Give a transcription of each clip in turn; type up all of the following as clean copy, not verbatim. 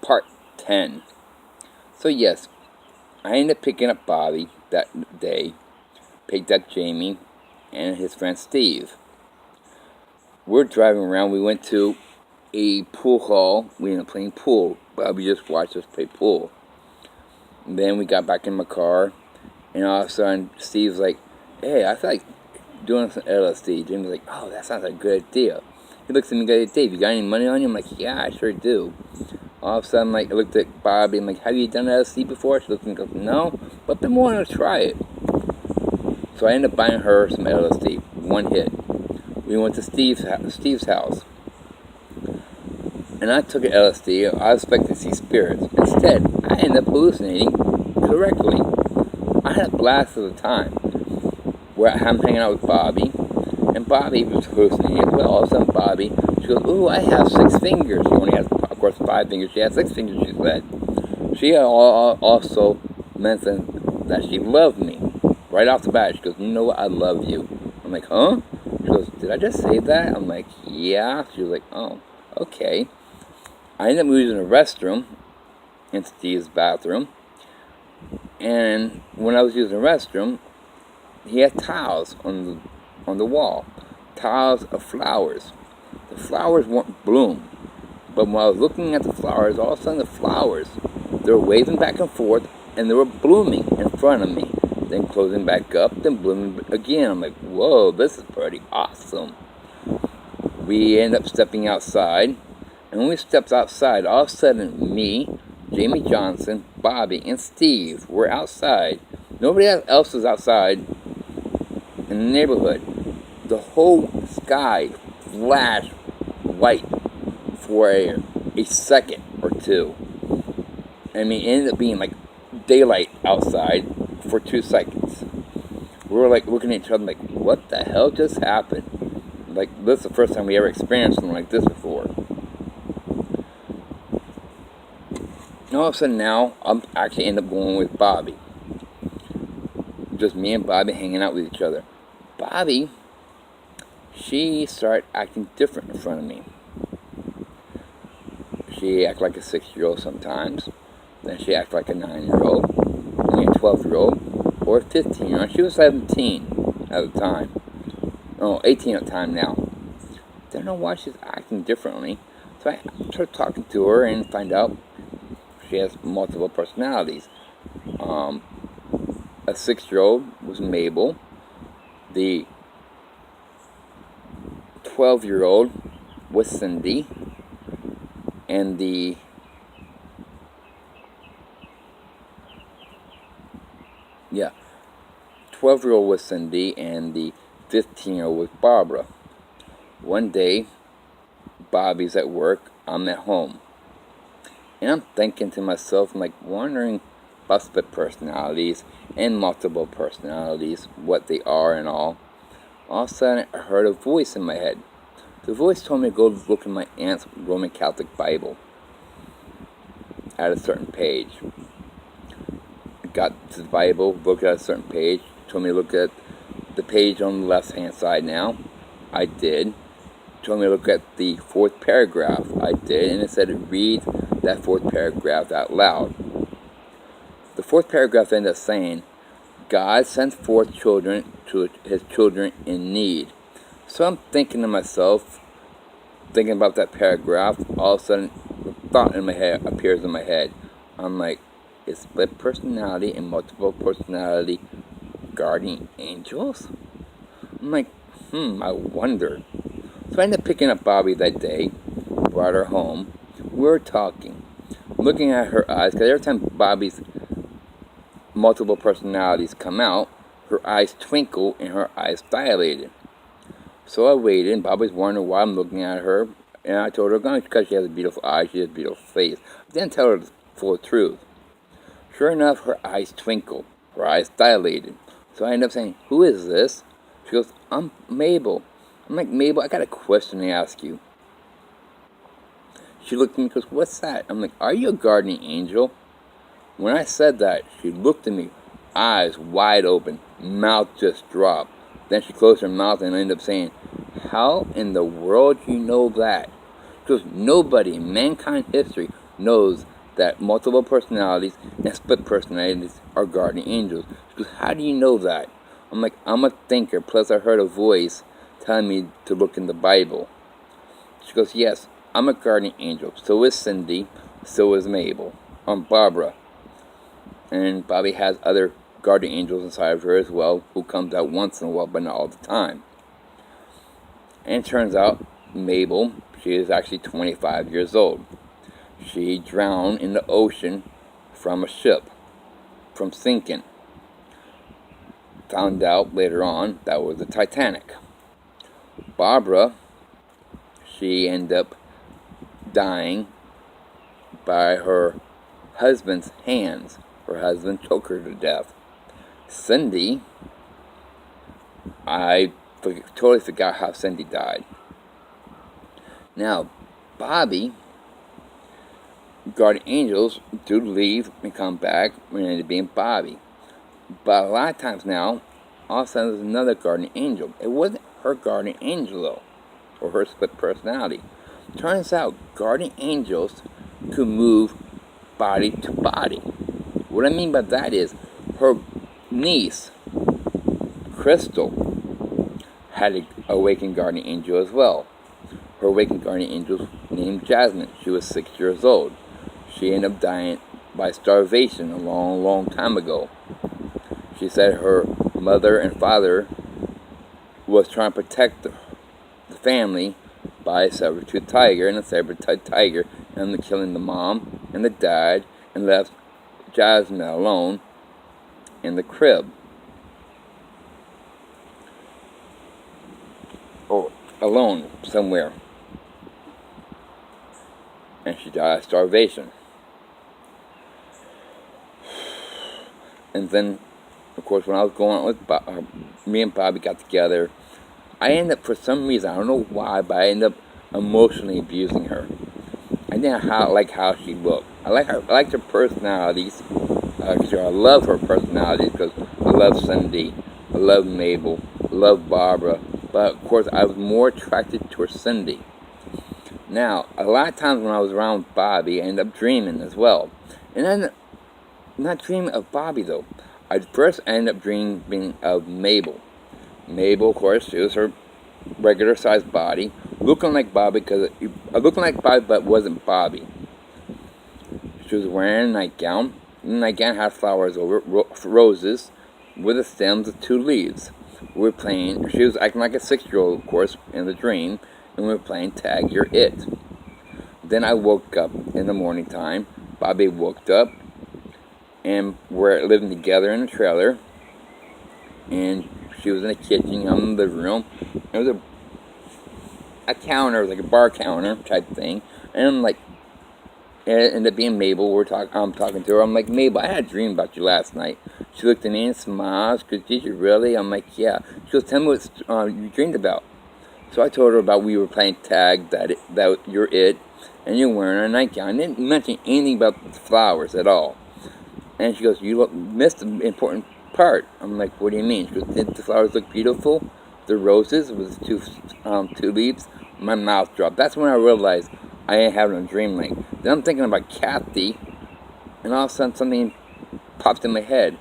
Part 10. So yes, I ended up picking up Bobby that day, picked up Jamie, and his friend Steve. We're driving around. We went to a pool hall. We ended up playing pool. Bobby just watched us play pool. And then we got back in my car, and all of a sudden, Steve's like, "Hey, I feel like doing some LSD." Jamie's like, "Oh, that sounds like a good idea." He looks at me and goes, "Dave, you got any money on you?" I'm like, "Yeah, I sure do." All of a sudden, I looked at Bobby and I'm like, "Have you done LSD before?" She looked at me and goes, "No, but I've been wanting to try it." So I ended up buying her some LSD. One hit. We went to Steve's house. And I took an LSD. I was expecting to see spirits. Instead, I ended up hallucinating correctly. I had a blast of the time where I'm hanging out with Bobby. And Bobby was hallucinating as well. All of a sudden, Bobby, she goes, "Ooh, I have 6 fingers." She only has, of course, 5 fingers. She has 6 fingers, she said. She also mentioned that she loved me. Right off the bat, she goes, "You know what? I love you." I'm like, "Huh?" She goes, "Did I just say that?" I'm like, "Yeah." She was like, "Oh, okay." I ended up using the restroom in Steve's bathroom. And when I was using the restroom, he had tiles on the wall. Tiles of flowers. The flowers won't bloom. But when I was looking at the flowers, all of a sudden the flowers, they were waving back and forth, and they were blooming in front of me. Then closing back up, then blooming again. I'm like, whoa, this is pretty awesome. We end up stepping outside, and when we stepped outside, all of a sudden me, Jamie Johnson, Bobby, and Steve were outside. Nobody else was outside in the neighborhood. The whole sky flashed white for a second or two. I mean, it ended up being like daylight outside for 2 seconds. We were like looking at each other like, what the hell just happened? Like, this is the first time we ever experienced something like this before. And all of a sudden now, I'm actually end up going with Bobby. Just me and Bobby hanging out with each other. Bobby, she started acting different in front of me. She acted like a 6-year-old sometimes. Then she acted like a 9-year-old. I mean, a 12-year-old. Or a 15-year-old. She was 17 at the time. No, 18 at the time now. Don't know why she's acting differently. So I started talking to her and find out she has multiple personalities. A 6-year-old was Mabel. The 12-year-old was Cindy. And the 12-year-old was Cindy, and the 15-year-old was Barbara. One day, Bobby's at work, I'm at home. And I'm thinking to myself, I'm like wondering about split personalities and multiple personalities, what they are and all. All of a sudden, I heard a voice in my head. The voice told me to go look in my aunt's Roman Catholic Bible at a certain page. I got to the Bible, looked at a certain page, told me to look at the page on the left-hand side now. I did. Told me to look at the 4th paragraph. I did, and it said read that 4th paragraph out loud. The 4th paragraph ended up saying, God sends forth children to his children in need. So I'm thinking to myself, thinking about that paragraph, all of a sudden a thought in my head appears in my head. I'm like, is split personality and multiple personality guardian angels? I'm like, I wonder. So I ended up picking up Bobby that day, brought her home. We were talking, looking at her eyes, because every time Bobby's multiple personalities come out, her eyes twinkle and her eyes dilated. So I waited, and Bobby's wondering why I'm looking at her, and I told her, because she has a beautiful eyes, she has a beautiful face. I didn't tell her the full truth. Sure enough, her eyes twinkled, her eyes dilated. So I ended up saying, who is this? She goes, I'm Mabel. I'm like, Mabel, I got a question to ask you. She looked at me and goes, what's that? I'm like, are you a guardian angel? When I said that, she looked at me, eyes wide open, mouth just dropped. Then she closed her mouth and ended up saying, how in the world do you know that? Because nobody in mankind history knows that multiple personalities and split personalities are guardian angels. She goes, how do you know that? I'm like, I'm a thinker, plus I heard a voice telling me to look in the Bible. She goes, yes, I'm a guardian angel. So is Cindy, so is Mabel. Barbara. And Bobby has other guardian angels inside of her as well, who comes out once in a while, but not all the time. And it turns out, Mabel, she is actually 25 years old. She drowned in the ocean from a ship, from sinking. Found out later on that was the Titanic. Barbara, she ended up dying by her husband's hands. Her husband choked her to death. Cindy, I totally forgot how Cindy died. Now, Bobby, guardian angels do leave and come back and end up being Bobby. But a lot of times now, all of a sudden there's another guardian angel. It wasn't her guardian angel though, or her split personality. Turns out guardian angels could move body to body. What I mean by that is her niece, Crystal, had an awakened guardian angel as well. Her awakened guardian angel was named Jasmine. She was 6 years old. She ended up dying by starvation a long, long time ago. She said her mother and father was trying to protect the family by a saber-toothed tiger, and the saber-toothed tiger ended up killing the mom and the dad and left Jasmine alone in the crib. Or alone somewhere. And she died of starvation. And then, of course, when I was going out with me and Bobby got together, I ended up, for some reason, I don't know why, but I ended up emotionally abusing her. I didn't like how she looked. I liked her personalities. I love her personalities because I love Cindy, I love Mabel, I love Barbara. But of course, I was more attracted to her Cindy. Now, a lot of times when I was around Bobby, I ended up dreaming as well. And then, not dreaming of Bobby though. I first ended up dreaming of Mabel. Mabel, of course, she was her regular sized body, looking like Bobby, looking like Bobby, but wasn't Bobby. She was wearing a nightgown. The nightgown had flowers over roses, with the stems of 2 leaves. We were playing. She was acting like a 6-year-old, of course, in the dream, and we were playing Tag You're It. Then I woke up in the morning time. Bobby woke up, and we're living together in a trailer. And she was in the kitchen, I'm in the living room. There was a counter, like a bar counter type thing. And I'm like, it ended up being Mabel. I'm talking to her. I'm like, Mabel, I had a dream about you last night. She looked at me and smiled. She goes, did you really? I'm like, yeah. She goes, tell me what you dreamed about. So I told her about we were playing tag, that you're it, and you're wearing a nightgown. I didn't mention anything about the flowers at all. And she goes, you missed the important part. I'm like, what do you mean? She goes, did the flowers look beautiful? The roses with 2 leaves? My mouth dropped. That's when I realized I ain't having a dream link. Then I'm thinking about Kathy, and all of a sudden something popped in my head.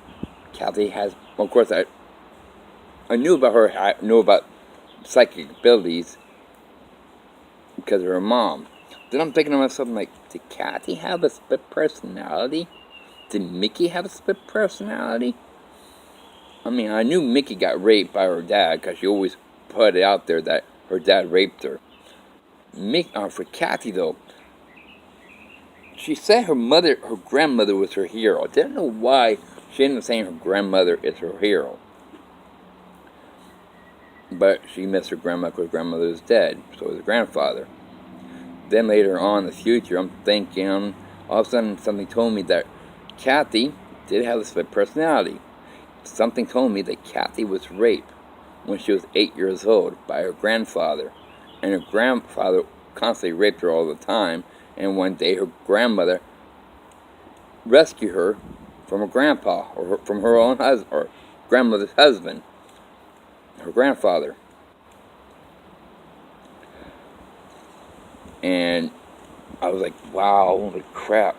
Kathy has, of course, I knew about her. I knew about psychic abilities because of her mom. Then I'm thinking to myself, like, did Kathy have a split personality? Did Mickey have a split personality? I mean, I knew Mickey got raped by her dad because she always put it out there that her dad raped her. For Kathy, though, she said her grandmother was her hero. I didn't know why she ended up saying her grandmother is her hero. But she missed her grandma because her grandmother was dead. So was her grandfather. Then later on in the future, I'm thinking, all of a sudden something told me that Kathy did have a split personality. Something told me that Kathy was raped when she was 8 years old by her grandfather. And her grandfather constantly raped her all the time. And one day her grandmother rescued her from her grandpa, or from her own husband, or grandmother's husband, her grandfather. And I was like, wow, holy crap.